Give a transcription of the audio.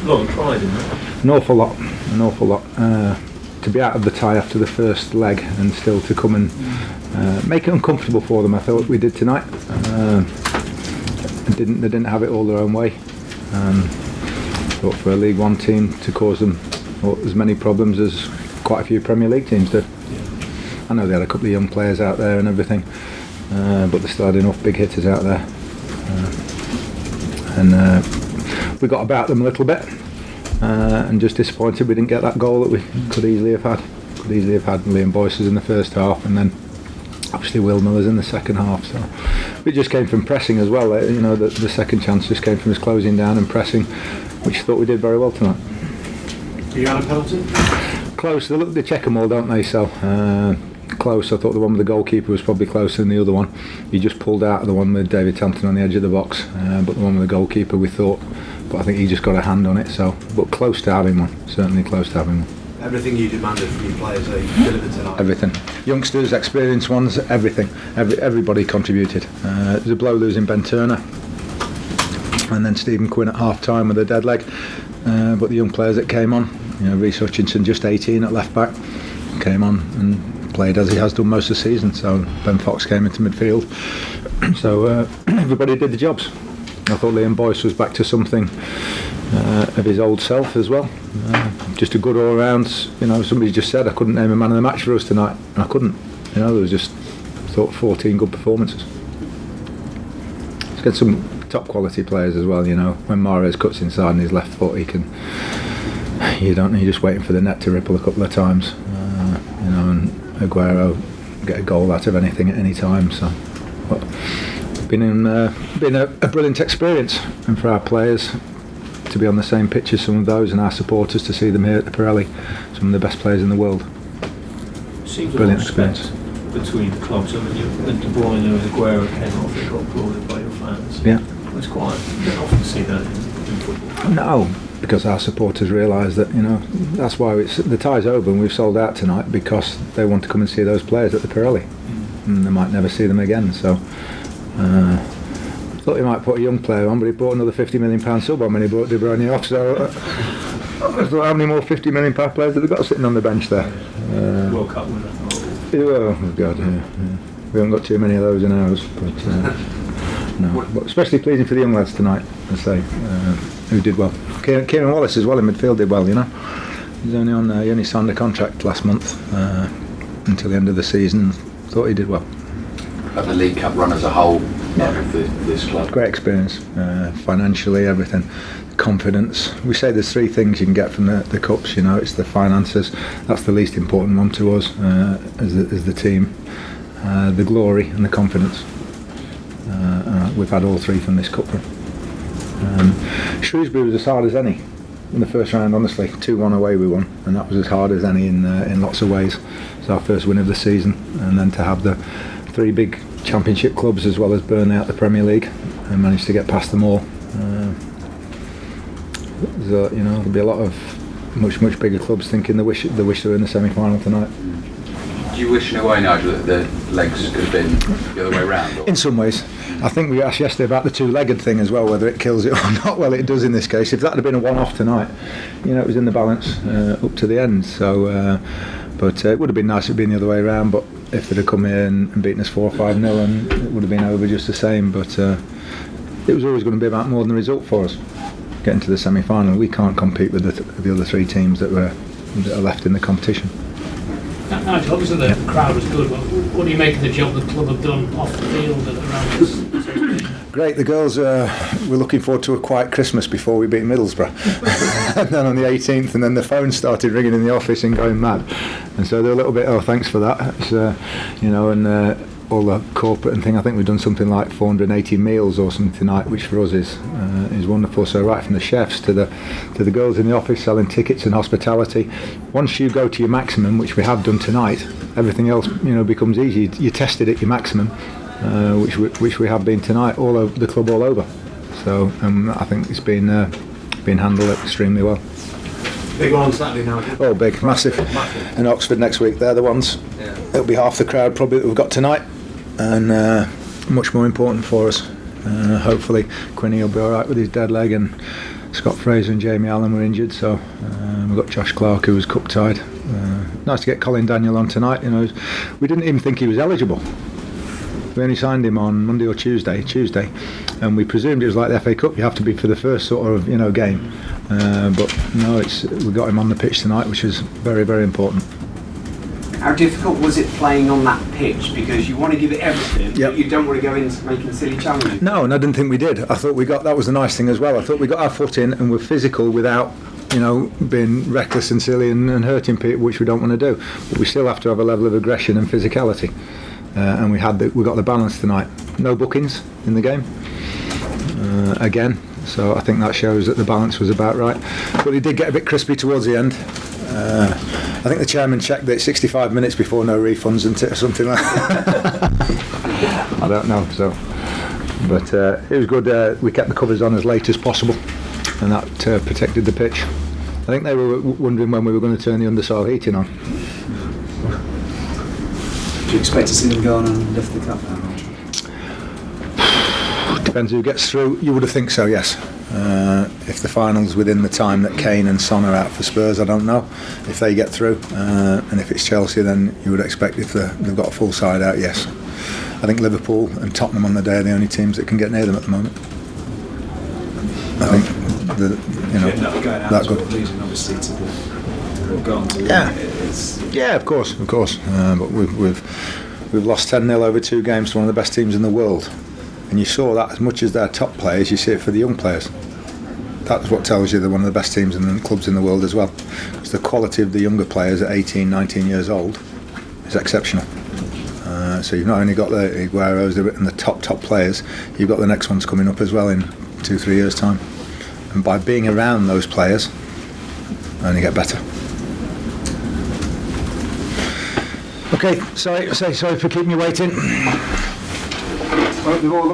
A lot of pride in that. An awful lot. To be out of the tie after the first leg and still to come and make it uncomfortable for them, I thought we did tonight. They didn't have it all their own way. Thought for a League One team to cause them as many problems as quite a few Premier League teams did. I know they had a couple of young players out there and everything, but they still had enough big hitters out there. We got about them a little bit, and just disappointed we didn't get that goal that we could easily have had. Liam Boyce was in the first half, and then obviously Will Miller's in the second half. So it just came from pressing as well. You know, the second chance just came from us closing down and pressing, which I thought we did very well tonight. You had a penalty? Close. They check them all, don't they? So close. I thought the one with the goalkeeper was probably closer than the other one. He just pulled out of the one with David Tampton on the edge of the box, but the one with the goalkeeper we thought, but I think he just got a hand on it. So, but close to having one. Certainly close to having one. Everything you demanded from your players, they delivered tonight. Everything. Youngsters, experienced ones, everything. Everybody contributed. It was a blow losing Ben Turner, and then Stephen Quinn at half time with a dead leg. But the young players that came on, you know, Rhys Hutchinson, just 18 at left back, came on and played as he has done most of the season. So Ben Fox came into midfield. So everybody did the jobs. I thought Liam Boyce was back to something of his old self as well. Just a good all-round. You know, somebody just said I couldn't name a man of the match for us tonight, and I couldn't. You know, there was just, I thought, 14 good performances. Let's get some top quality players as well. You know, when Mahrez cuts inside on his left foot, he can. You're just waiting for the net to ripple a couple of times. You know, and Aguero get a goal out of anything at any time. So, but been a brilliant experience, and for our players to be on the same pitch as some of those, and our supporters to see them here at the Pirelli, some of the best players in the world. Seems Brilliant experience between the clubs. I mean, when De Bruyne and Aguero came off, they got applauded by your fans. Yeah, it's quite. You don't often see that in football. No, because our supporters realise that, you know, that's why the tie's over and we've sold out tonight, because they want to come and see those players at the Pirelli, and they might never see them again. So. Thought he might put a young player on, but he brought another £50 million sub on when he brought De Bruyne off. So I thought, how many more £50 million players have they got sitting on the bench there? World Cup winner. Oh God, yeah. We haven't got too many of those in ours, but no. But especially pleasing for the young lads tonight, I say, who did well. Kieran Wallace as well in midfield did well. You know, he's only on. He only signed a contract last month until the end of the season. Thought he did well. Of the League Cup run as a whole, of this club. Great experience, financially, everything, confidence. We say there's three things you can get from the cups. You know, it's the finances. That's the least important one to us as the team. The glory and the confidence. We've had all three from this cup run. Shrewsbury was as hard as any in the first round. Honestly, 2-1 away we won, and that was as hard as any in lots of ways. It's our first win of the season, and then to have the three big championship clubs as well as burn out the Premier League and manage to get past them all. You know, there'll be a lot of much bigger clubs thinking they wish they were in the semi-final tonight. Do you wish in a way, Nigel, that the legs could have been the other way round? Or? In some ways. I think we asked yesterday about the two-legged thing as well, whether it kills it or not. Well, it does in this case. If that had been a one-off tonight, you know, it was in the balance up to the end. So, but it would have been nice if it had been the other way around. But if they'd have come here and beaten us 4 or 5-0, and it would have been over just the same. But it was always going to be about more than the result for us. Getting to the semi-final, we can't compete with the other three teams that are left in the competition. Nigel, obviously the crowd was good, but what do you make of the job the club have done off the field and around this? Great, the girls were looking forward to a quiet Christmas before we beat Middlesbrough. And then on the 18th, and then the phone started ringing in the office and going mad. And so they're a little bit, thanks for that. It's, you know, and all the corporate and thing, I think we've done something like 480 meals or something tonight, which for us is wonderful. So right from the chefs to the girls in the office selling tickets and hospitality. Once you go to your maximum, which we have done tonight, everything else, you know, becomes easy. You tested at your maximum, which we have been tonight, all over the club, all over. So I think it's been handled extremely well. Big one on Saturday now. Oh, big, massive. And Oxford next week, they're the ones. Yeah. It'll be half the crowd probably that we've got tonight, and much more important for us. Hopefully Quinny will be alright with his dead leg, and Scott Fraser and Jamie Allen were injured, so we've got Josh Clark, who was cup-tied. Nice to get Colin Daniel on tonight. We didn't even think he was eligible. We only signed him on Monday or Tuesday, and we presumed it was like the FA Cup. You have to be for the first sort of game, but no, we got him on the pitch tonight, which is very, very important. How difficult was it playing on that pitch? Because you want to give it everything, but you don't want to go into making silly challenges. No, and I didn't think we did. I thought that was the nice thing as well. I thought we got our foot in and were physical without, being reckless and silly and hurting people, which we don't want to do. But we still have to have a level of aggression and physicality. And we got the balance tonight. No bookings in the game again, so I think that shows that the balance was about right. But it did get a bit crispy towards the end. I think the chairman checked that 65 minutes before no refunds or something like that. I don't know. But it was good. We kept the covers on as late as possible, and that protected the pitch. I think they were wondering when we were going to turn the undersoil heating on. Do you expect to see them go on and lift the cup now? Depends who gets through. You would have think so, yes. If the final's within the time that Kane and Son are out for Spurs, I don't know if they get through. And if it's Chelsea, then you would expect if they've got a full side out, yes. I think Liverpool and Tottenham on the day are the only teams that can get near them at the moment. I think going out that good. Losing obviously to the gone to Yeah, of course. But we've lost 10-0 over 2 games to one of the best teams in the world, and you saw that as much as their top players, you see it for the young players. That's what tells you they're one of the best teams in the clubs in the world as well. Because the quality of the younger players at 18, 19 years old is exceptional. So you've not only got the Agueros and the top players, you've got the next ones coming up as well in 2-3 years' time. And by being around those players, only get better. Okay, sorry for keeping you waiting. Well,